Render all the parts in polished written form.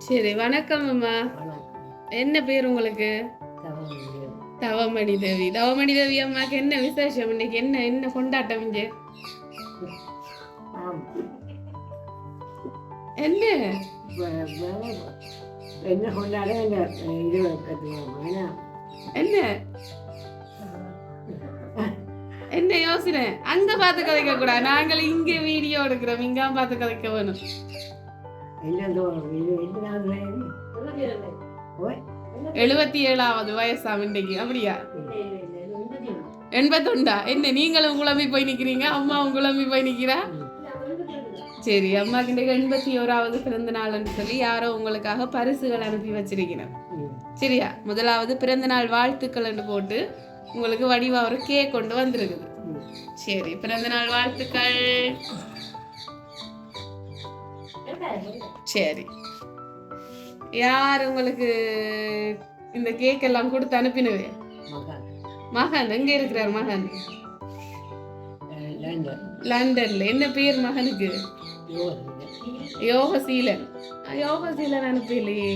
சரி, வணக்கம் அம்மா. என்ன பேர் உங்களுக்கு? தவமணி தேவி. தவமணி தேவி அம்மாக்கு என்ன விசேஷம் இன்னைக்கு? என்ன என்ன கொண்டாட்டம் இங்க? என்ன என்ன கொண்டாட இது என்ன என்ன யோசனை? அங்க பார்த்து கதைக்க கூடாது. நாங்கள் இங்க வீடியோ எடுக்கிறோம், இங்க பார்த்து கதைக்க வேணும். 77வது வயசாம் இன்னைக்கு. அப்படியா? 81. என்ன நீங்களும் குழம்பி போய் நிக்கிறீங்க, அம்மாவும் குழம்பி போய் நிக்கிறா? சரி, அம்மாக்கு இன்னைக்கு 81வது பிறந்த நாள்னு சொல்லி யாரோ உங்களுக்காக பரிசுகள் அனுப்பி வச்சிருக்கிறேன். சரியா? முதலாவது பிறந்த நாள் வாழ்த்துக்கள் போட்டு உங்களுக்கு வடிவா ஒரு கேக் கொண்டு வந்திருக்குது. சரி, பிறந்த நாள் வாழ்த்துக்கள். சரி, யார் உங்களுக்கு இந்த கேக் எல்லாம் கொடுத்து அனுப்பினது? மகன். எங்க இருக்கிறார் மகன்? லண்டன்ல. என்ன பேர் மகனுக்கு? யோகசீலன். யோகசீலன் அனுப்பலையே.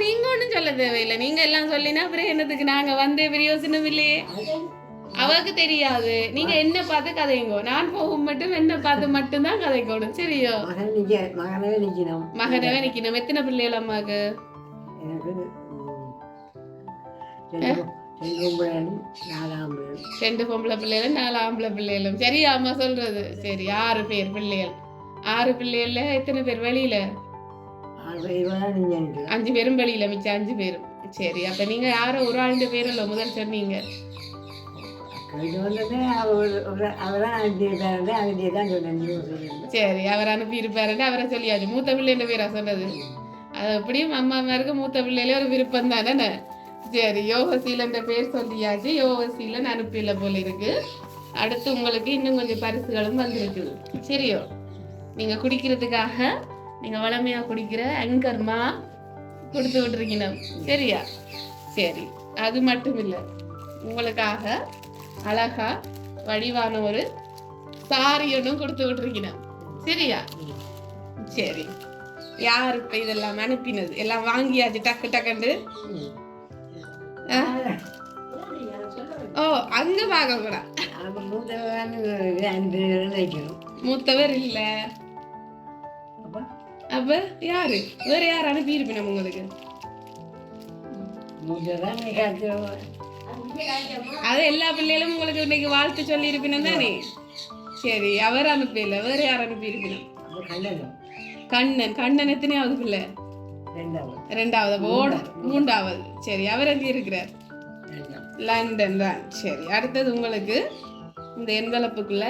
நீங்க ஒண்ணும் சொல்ல தேவையில்லை. நீங்க எல்லாம் சொல்லினா அப்புறம் என்னதுக்கு நாங்க வந்தே பிரயோசனம் இல்லையே. அவருக்கு தெரியாது. நீங்க என்ன பார்த்து கதைங்கோ. நான் போகும் மட்டும் என்ன பார்த்து மட்டும்தான் கதைக்கணும். சரியோ? மகனவே நிக்கணும். எத்தனை பிள்ளைகள் அம்மாக்கு? 2 பொம்பளை பிள்ளைகளும் 4 ஆம்பளை பிள்ளைகளும். சரியா அம்மா சொல்றது? சரி, 6 பேர் பிள்ளைகள். 6 பிள்ளைகள்ல எத்தனை பேர் வெளியில? 5 பேரும் வெளியில, மிச்சம் 5 பேரும். சரி, அப்ப நீங்க யாரோ ஒரு ஆளுடைய பேரல்ல முதல் சொன்னீங்க. சரி, அவர் அனுப்பி இருப்பாரு, அவரை சொல்லியாச்சு. மூத்த பிள்ளைன்ற பேரா சொன்னது? அது எப்படியும் அம்மா அம்மாருக்கு மூத்த பிள்ளையில ஒரு விருப்பம் தானே. சரி, யோகசீலன் பேர் சொல்லியாச்சு. யோகசீலன் அனுப்பில போல இருக்கு. அடுத்து உங்களுக்கு இன்னும் கொஞ்சம் பரிசுகளும் வந்துருக்குது. சரியோ? நீங்க குடிக்கிறதுக்காக நீங்க வளமையா குடிக்கிற அங்கர்மா கொடுத்து விட்டுருக்கீங்க. சரியா? சரி, அது மட்டும் இல்லை, உங்களுக்காக அழகா வடிவான ஒரு சாரி ஒன்றும் கொடுத்து விட்டுருக்கீங்க. சரியா? சரி, யார் இப்ப இதெல்லாம் அனுப்பினது? எல்லாம் வாங்கியாச்சு டக்கு டக்குண்டு. ஓ, அங்க பார்க்க கூட மூத்தவர் இல்ல. அப்ப யாரு? வேற யார் அனுப்பி இருப்பினம் உங்களுக்கு? அது எல்லா பிள்ளைகளும் உங்களுக்கு இன்னைக்கு வாழ்த்து சொல்லி இருப்பினம் தானே. சரி, அவர் அனுப்பல. வேற யார் அனுப்பி இருப்பினம்? கண்ணன். கண்ணன் எத்தனையாவது பிள்ளை? 2வது. 3வது. சரி, அவர் எங்க இருக்கிறார்? லண்டன் தான். சரி, அடுத்தது உங்களுக்கு இந்த என்வலப்புக்குள்ள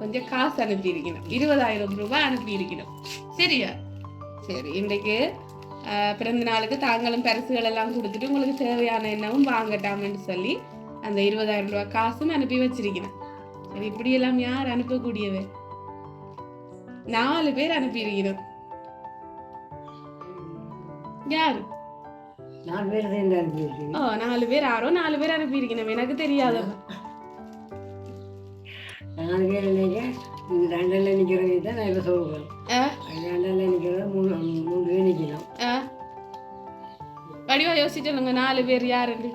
கொஞ்சம் காசு அனுப்பி இருக்கணும். 20,000 ரூபாய் அனுப்பி இருக்கணும். சரியா? சரி, இன்றைக்கு பிறந்த நாளுக்கு தாங்களும் பரிசுகள் எல்லாம் கொடுத்துட்டு உங்களுக்கு தேவையான என்னவும் வாங்கட்டாம்னு சொல்லி அந்த 20,000 ரூபாய் காசும் அனுப்பி வச்சிருக்கணும். சரி, இப்படி எல்லாம் யார் அனுப்பக்கூடியவே? 4 பேர் அனுப்பி இருக்கணும். யாரு? 4 பேர். யாரோ 4 பேர் அனுப்பி இருக்கணும். எனக்கு தெரியாத 4 பேர் லண்டன்ல நிக்கிறது தான் நான் இப்ப சொல்றேன். லண்டன்ல நிக்கிறது 3 பேர் நிக்கலாம். வடிவா யோசிச்சுங்க 4 பேர் யாருன்னு.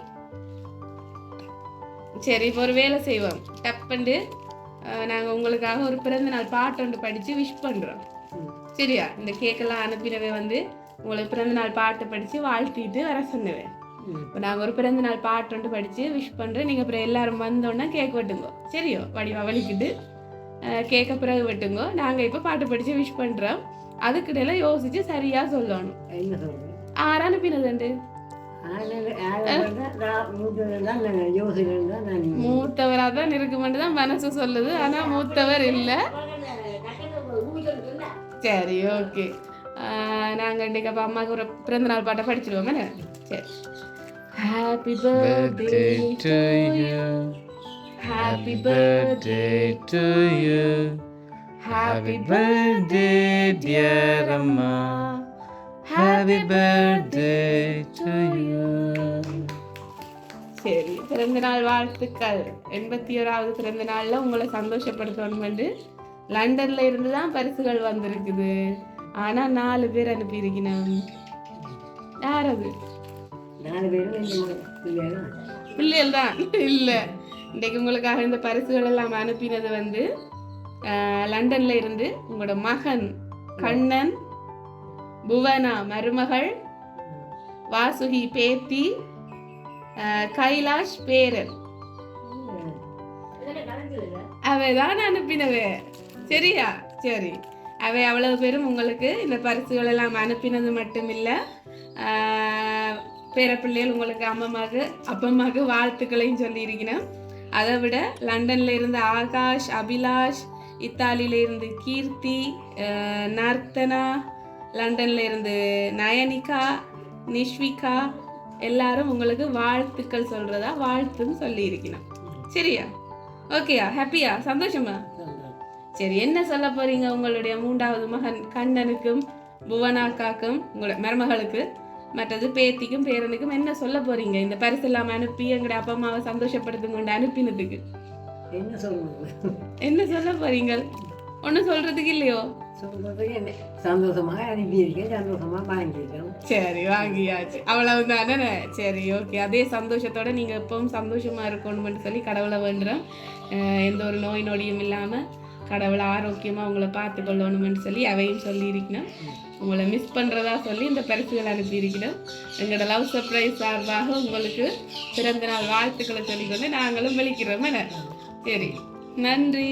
சரி, இப்போ ஒரு வேலை செய்வோம். டப்பண்டு நாங்க உங்களுக்காக ஒரு பிறந்த நாள் பாட்டு ஒன்று படிச்சு விஷ் பண்றோம். சரியா? இந்த கேக்கெல்லாம் அனுப்பினவே உங்களுக்கு பிறந்த நாள் பாட்டு படிச்சு வாழ்த்திட்டு வர சொன்னவேன். இப்போ நாங்கள் ஒரு பிறந்த நாள் பாட்டு ஒன்று படிச்சு விஷ் பண்றோம். நீங்க அப்புறம் எல்லாரும் வந்தோன்னா கேக் வெட்டுங்கோ. சரியோ? வடிவா வலிக்கிட்டு கேட்க பிறகு வெட்டுங்கோ. நாங்க இப்ப பாட்டு படிச்சு விஷ் பண்றோம். அதுக்கிடையில யோசிச்சு சரியா சொல்லணும். ஆறு அனுப்பினது மூத்தவரா தான் இருக்குமென்றுதான் மனசு சொல்லுது. ஆனா மூத்தவர் இல்ல. சரி, ஓகே. நாங்க இன்னைக்கு அப்ப அம்மாவுக்கு ஒரு பிறந்த நாள் பாட்டை படிச்சிருவோம். சரி. Happy birthday to you. Happy birthday to you. Happy birthday dear Amma. Happy birthday to you. சரி, பிறந்த நாள் வாழ்த்துக்கள். 81வது பிறந்த நாள்ல உங்களை சந்தோஷப்படுத்தணும் என்று லண்டன்ல இருந்து தான் பரிசுகள் வந்திருக்குது. ஆனா 4 பேர் அனுப்பியிருக்கணும். யார் அது? 4 பேரும் பிள்ளைகள் பிள்ளைகள் தான். இல்ல, இன்றைக்கு உங்களுக்காக இந்த பரிசுகள் எல்லாம் அனுப்பினது வந்து லண்டன்ல இருந்து உங்களோட மகன் கண்ணன், புவனா மருமகள், வாசுகி பேத்தி, கைலாஷ் பேரன். அவைதான் அனுப்பினவே. சரியா? சரி, அவை அவ்வளவு பேரும் உங்களுக்கு இந்த பரிசுகள் எல்லாம் அனுப்பினது மட்டும் இல்ல, பேரப்பிள்ளைகள் உங்களுக்கு அப்பம்மாக்கு வாழ்த்துக்களையும் சொல்லியிருக்கணும். அதை விட லண்டன்ல இருந்து ஆகாஷ், அபிலாஷ், இத்தாலியில இருந்து கீர்த்தி, நர்த்தனா, லண்டன்ல இருந்து நயனிகா, நிஷ்விகா எல்லாரும் உங்களுக்கு வாழ்த்துக்கள் சொல்றதா வாழ்த்துன்னு சொல்லி இருக்கணும். சரியா? ஓகேயா? ஹாப்பியா? சந்தோஷமா? சரி, என்ன சொல்ல போறீங்க உங்களுடைய 3வது மகன் கண்ணனுக்கும் புவனாக்காக்கும் உங்களோட மருமகளுக்கு மற்றது பேத்திக்கும் பேரனுக்கும் என்ன சொல்ல போறீங்க? இந்த பரிசு எல்லாம் அனுப்பி எங்களுடைய அப்பா அம்மாவை சந்தோஷப்படுத்துங்க அனுப்பினதுக்கு என்ன சொல்ல போறீங்க? ஒன்னும் சொல்றதுக்கு இல்லையோ? சந்தோஷமாக அனுப்பியிருக்கேன், சந்தோஷமா வாங்கியிருக்கோம். சரி, வாங்கியாச்சு, அவ்வளவுதானே? சரி, ஓகே. அதே சந்தோஷத்தோட நீங்க எப்பவும் சந்தோஷமா இருக்கணும்னு சொல்லி கடவுளை வேண்டுறோம். எந்த ஒரு நோய் நொடியும் இல்லாம கடவுளை ஆரோக்கியமா உங்களை பார்த்து கொள்ளணும்னு சொல்லி அவையும் சொல்லி இருக்கணும். உங்களை மிஸ் பண்றதா சொல்லி இந்த பரிசுகள் அனுப்பி இருக்கணும். எங்களோட லவ் சர்ப்ரைஸ் சார்பாக உங்களுக்கு பிறந்த நாள் வாழ்த்துக்களை சொல்லிக்கொண்டு நாங்களும் விழிக்கிறோம். சரி, நன்றி.